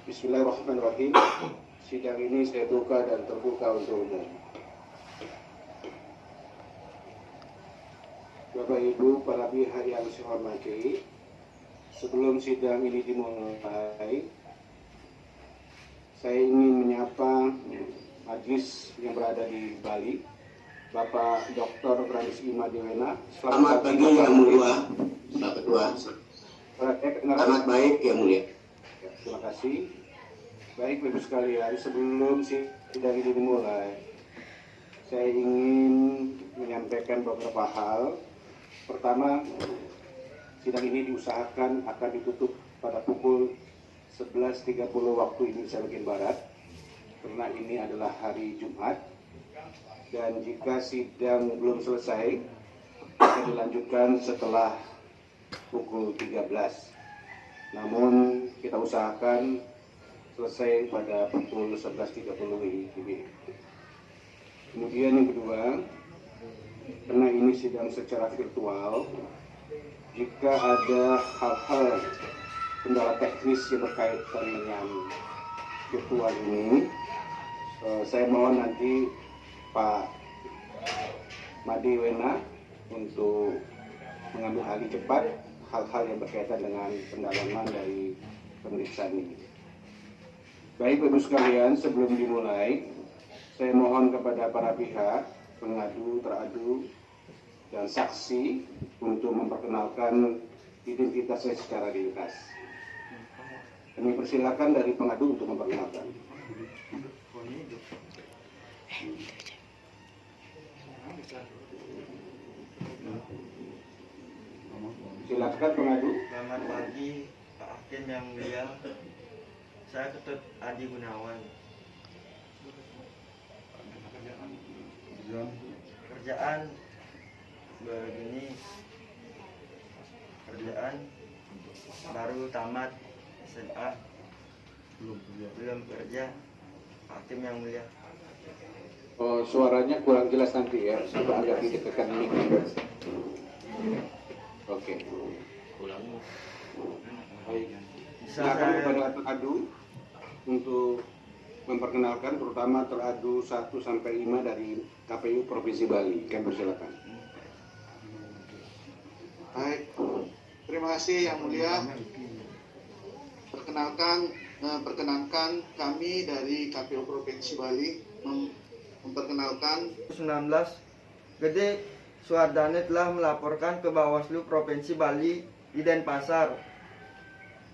Bismillahirrahmanirrahim. Sidang ini saya buka dan terbuka untuk umum. Bapak Ibu, para pihak yang saya hormati, sebelum sidang ini dimulai, saya ingin menyapa majelis yang berada di Bali, Bapak Dr. Granis Imadiwena. Selamat pagi yang mulia, Pak Ketua. Sangat baik yang mulia. Terima kasih. Baik Bapak sekalian, sebelum sidang ini dimulai, saya ingin menyampaikan beberapa hal. Pertama, sidang ini diusahakan akan ditutup pada pukul 11.30 waktu Indonesia bagian Barat, karena ini adalah hari Jumat. Dan jika sidang belum selesai, akan dilanjutkan setelah pukul 13. Namun kita usahakan selesai pada pukul 11.30 WIB. Kemudian yang kedua, karena ini sidang secara virtual, jika ada hal-hal kendala teknis yang berkaitan dengan virtual ini, saya mohon nanti Pak Madiwena untuk mengambil alih cepat hal-hal yang berkaitan dengan pendalaman dari pemeriksaan ini. Baik Bapak sekalian, sebelum dimulai, saya mohon kepada para pihak, pengadu, teradu, dan saksi untuk memperkenalkan identitasnya secara ringkas. Kami persilakan dari pengadu untuk memperkenalkan. Silakan pengadu. Selamat pagi Pak Hakim yang mulia. Saya Ketut Adi Gunawan. Kerjaan begini, kerjaan baru tamat SMA, belum kerja. Hakim yang mulia. Oh, suaranya kurang jelas nanti ya, coba agak didekatkan mic. Oke. Baik. Silakan kepada teradu untuk memperkenalkan, terutama teradu 1 sampai 5 dari KPU Provinsi Bali. Kami persilakan. Baik, terima kasih yang mulia. Perkenankan kami dari KPU Provinsi Bali memperkenalkan 19 Gede Suardane telah melaporkan ke Bawaslu Provinsi Bali di Denpasar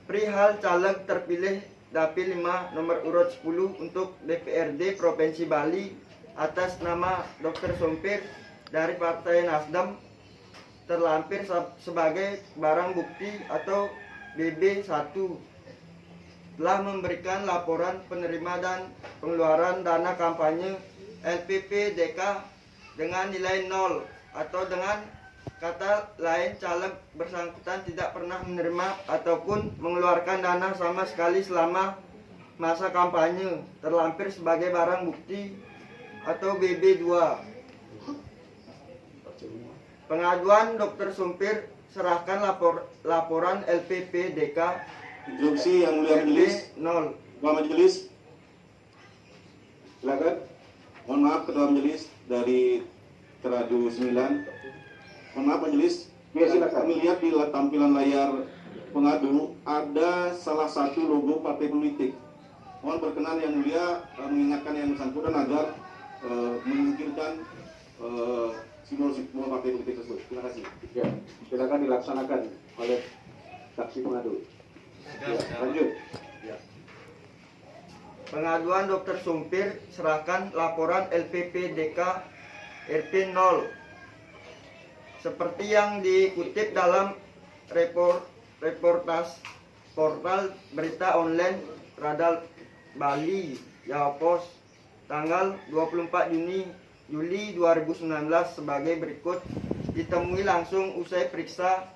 perihal caleg terpilih Dapil 5 nomor urut 10 untuk DPRD Provinsi Bali atas nama Dr. Sompir dari Partai Nasdem terlampir sebagai barang bukti atau BB1, telah memberikan laporan penerima dan pengeluaran dana kampanye LPP DK dengan nilai 0, atau dengan kata lain caleg bersangkutan tidak pernah menerima ataupun mengeluarkan dana sama sekali selama masa kampanye, terlampir sebagai barang bukti atau BB2. Pengaduan Dr. Sumpir serahkan laporan LPP DK Instruksi yang mulia majelis. 0. Ketua majelis. Silakan. Mohon maaf Ketua majelis dari teradu 9. Mohon maaf majelis. Ya, silakan. Kami lihat di tampilan layar pengadu ada salah satu logo partai politik. Mohon berkenan yang mulia mengingatkan yang bersangkutan agar menyingkirkan simbol-simbol partai politik tersebut. Terima kasih. Ya, silakan dilaksanakan oleh saksi pengadu. Ya, lanjut. Ya. Pengaduan Dr. Sumpir serahkan laporan LPP DK RP 0. Seperti yang dikutip dalam reportas portal berita online Radal Bali Jawa Pos tanggal 24 Juli 2019 sebagai berikut. Ditemui langsung usai periksa,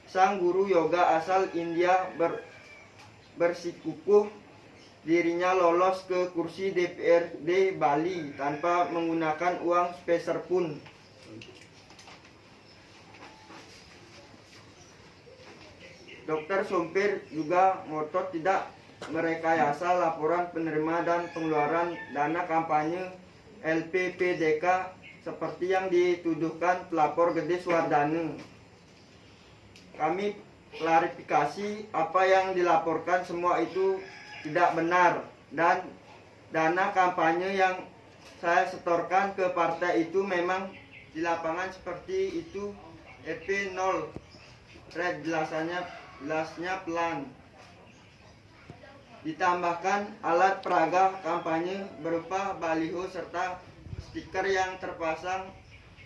sang guru yoga asal India bersikukuh dirinya lolos ke kursi DPRD Bali tanpa menggunakan uang speser pun. Dr. Sompir juga ngotot tidak merekayasa laporan penerima dan pengeluaran dana kampanye LPPDK seperti yang dituduhkan pelapor Gede Suwardana. Kami klarifikasi apa yang dilaporkan semua itu tidak benar, dan dana kampanye yang saya setorkan ke partai itu memang di lapangan seperti itu EP 0 red jelasnya pelan. Ditambahkan alat peraga kampanye berupa baliho serta stiker yang terpasang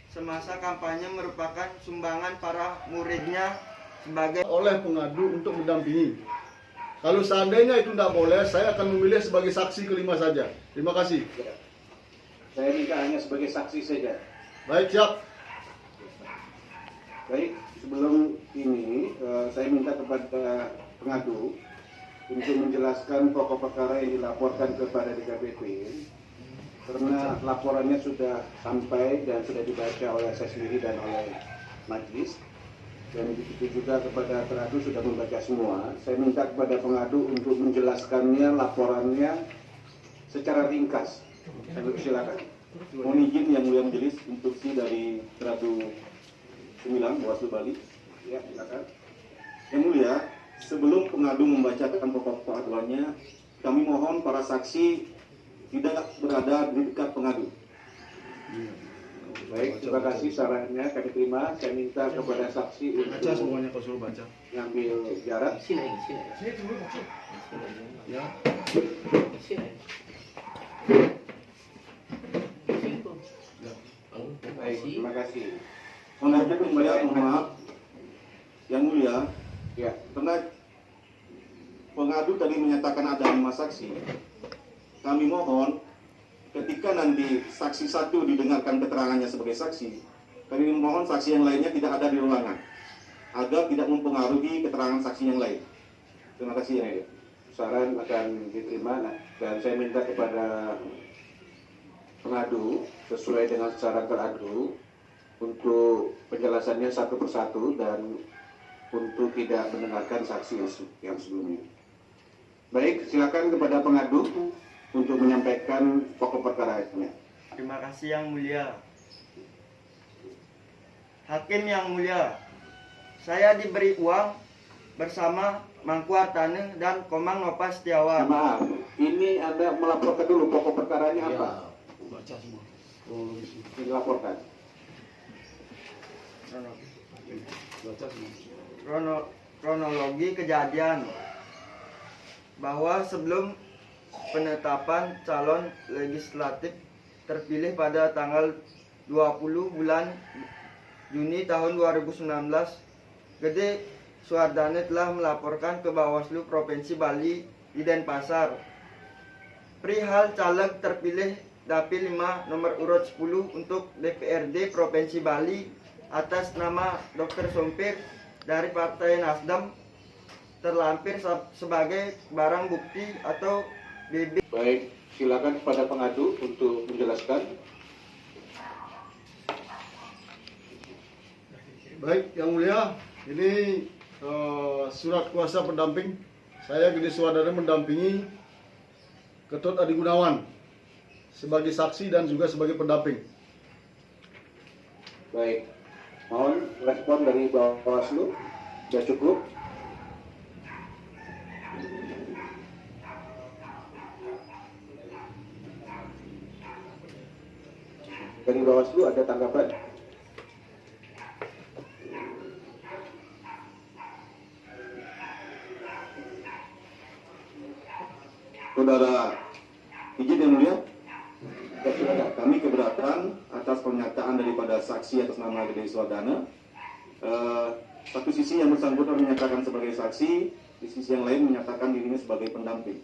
semasa kampanye merupakan sumbangan para muridnya sebagai oleh pengadu untuk mendampingi. Kalau seandainya itu tidak boleh, saya akan memilih sebagai saksi kelima saja. Terima kasih. Saya minta hanya sebagai saksi saja. Baik, siap. Baik, sebelum ini saya minta kepada pengadu untuk menjelaskan pokok perkara yang dilaporkan kepada DKPP, karena laporannya sudah sampai dan sudah dibaca oleh saya sendiri dan oleh majelis, dan begitu juga kepada pengadu sudah membaca semua. Saya minta kepada pengadu untuk menjelaskannya laporannya secara ringkas. Silakan. Mohon izin yang mulia majelis, instruksi dari Teradu 9 Bawaslu Bali. Ya, silakan. Yang mulia, sebelum pengadu membacakan pokok pengaduannya, kami mohon para saksi tidak berada di dekat pengadu. Baik, terima kasih sarannya kami terima. Saya minta kepada saksi Baca untuk semuanya, kau suruh baca. mengambil jarak. Ya. Baik, terima kasih. Mohon izin yang mulia, mohon maaf. Yang mulia, Ya, karena pengadu tadi menyatakan ada 5 saksi, kami mohon ketika nanti saksi satu didengarkan keterangannya sebagai saksi, kami mohon saksi yang lainnya tidak ada di ruangan agar tidak mempengaruhi keterangan saksi yang lain. Terima kasih yang mulia. saran akan diterima dan saya minta kepada pengadu sesuai dengan saran teradu untuk penjelasannya satu persatu dan untuk tidak mendengarkan saksi yang sebelumnya. Baik, silakan kepada pengadu untuk menyampaikan pokok perkaranya. Terima kasih yang mulia. Hakim yang mulia, saya diberi uang bersama Mangku Artane dan Komang Nova Setiawan. Maaf, ini Anda melaporkan dulu pokok perkaranya apa? Baca semua. Dilaporkan. Baca semua. Kronologi kejadian bahwa sebelum penetapan calon legislatif terpilih pada tanggal 20 bulan Juni tahun 2019, Gede Suwardana telah melaporkan ke Bawaslu Provinsi Bali di Denpasar perihal caleg terpilih Dapil 5 nomor urut 10 untuk DPRD Provinsi Bali atas nama Dr. Sompir dari Partai Nasdem terlampir sebagai barang bukti atau BB. Baik, silakan kepada pengadu untuk menjelaskan. Baik, yang mulia, ini surat kuasa pendamping. Saya Gede Suwardana mendampingi Ketut Adi Gunawan sebagai saksi dan juga sebagai pendamping. Baik, mohon respon dari Bawaslu. Sudah cukup? Dari Bawaslu ada tanggapan? Saudara, izin yang mulia, Ya, silakan. kami keberatan atas pernyataan daripada saksi atas nama Gede Suwardana. Satu sisi yang bersangkutan menyatakan sebagai saksi, di sisi yang lain menyatakan dirinya sebagai pendamping.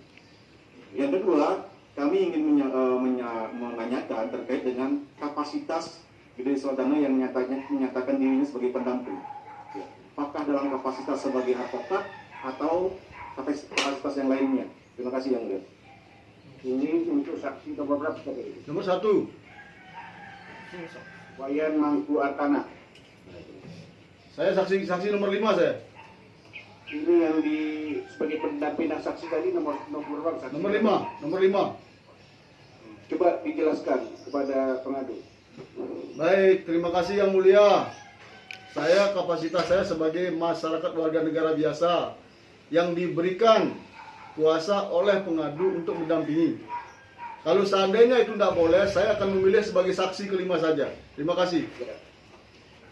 Yang kedua, kami ingin menanyakan terkait dengan kapasitas Gede Suwardana yang menyatakan dirinya sebagai pendamping. Ya, apakah dalam kapasitas sebagai advokat atau kapasitas yang lainnya? Terima kasih yang mulia. Ini untuk saksi nomor berapa tadi? Nomor 1. Wayan Mangku Artana. Saya saksi nomor 5 saya. Ini yang sebagai pendamping dan saksi tadi nomor berapa saksi? Nomor 5. Coba dijelaskan kepada pengadu. Baik, terima kasih Yang Mulia. Kapasitas saya sebagai masyarakat warga negara biasa yang diberikan kuasa oleh pengadu untuk mendampingi. Kalau seandainya itu tidak boleh, saya akan memilih sebagai saksi kelima saja. Terima kasih. Ya.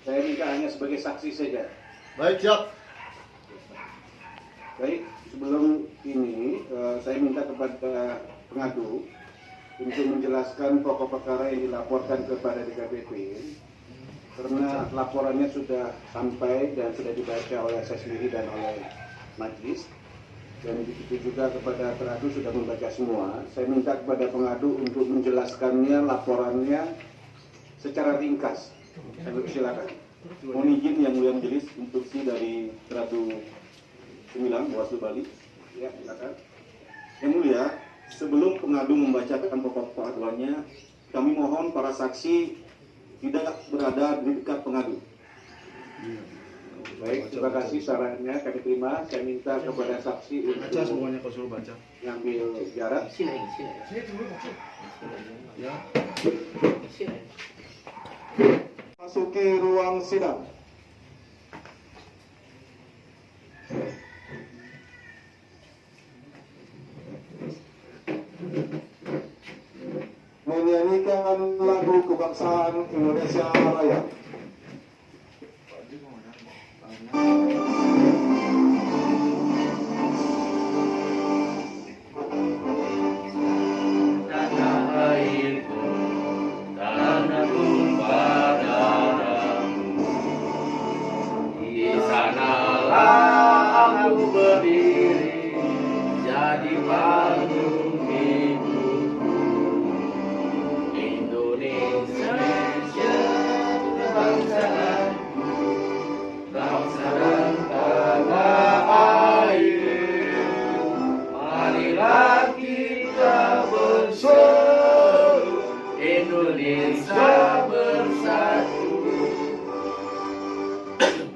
Saya minta hanya sebagai saksi saja. Baik, siap. Baik, sebelum ini saya minta kepada pengadu untuk menjelaskan pokok perkara yang dilaporkan kepada DKPP, karena laporannya sudah sampai dan sudah dibaca oleh saya sendiri dan oleh majelis, dan begitu juga kepada pengadu sudah membaca semua. Saya minta kepada pengadu untuk menjelaskannya laporannya secara ringkas. Silakan. Mohon izin Yang Mulia Majelis, instruksi dari Ratu 9 Bawaslu Bali. Ya, silakan. Yang Mulia, sebelum pengadu membacakan pokok pengaduannya, kami mohon para saksi tidak berada di dekat pengadu. Baik, terima kasih sarannya kami terima. Saya minta kepada saksi Baca untuk semuanya kau suruh baca. mengambil jarak. Ya. Masuki ruang sidang. Menyanyikan lagu kebangsaan Indonesia Raya. Indonesia bersatu,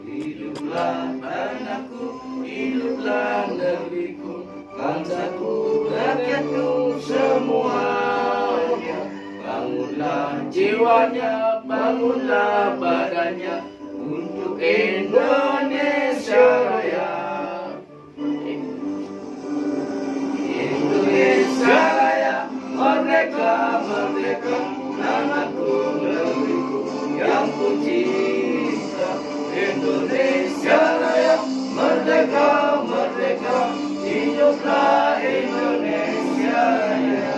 hiduplah tanahku, hiduplah negeriku, bangsaku, rakyatku semuanya. Bangunlah jiwanya, bangunlah badannya untuk Indonesia Raya. Indonesia Raya, merdeka, merdeka, tanahku, negeriku yang ku cinta. Indonesia Raya, merdeka, merdeka, hiduplah Indonesia Raya.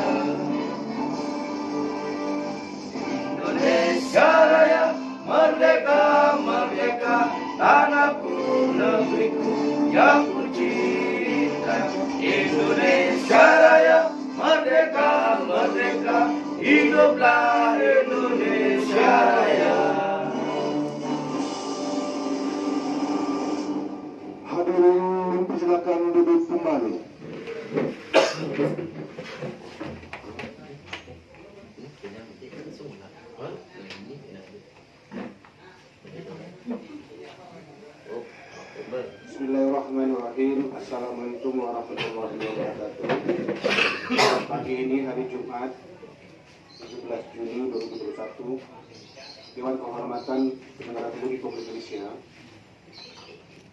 Indonesia Raya, merdeka, merdeka, tanahku, negeriku yang ku cinta. Indonesia Raya, merdeka, merdeka, hiduplah Indonesia Raya. Hadirin persilakan duduk kembali. Bismillahirrahmanirrahim. Assalamualaikum warahmatullahi wabarakatuh. Pagi ini hari Jumat 17 Juni 2021, Dewan Kehormatan Kementerian Republik Indonesia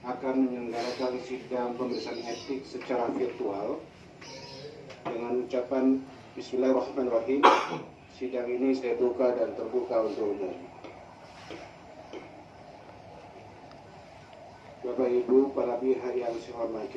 akan menyelenggarakan sidang pemeriksaan etik secara virtual dengan ucapan Bismillahirrahmanirrahim. Sidang ini saya buka dan terbuka untuk umum. Bapak Ibu, para pihak yang saya hormati,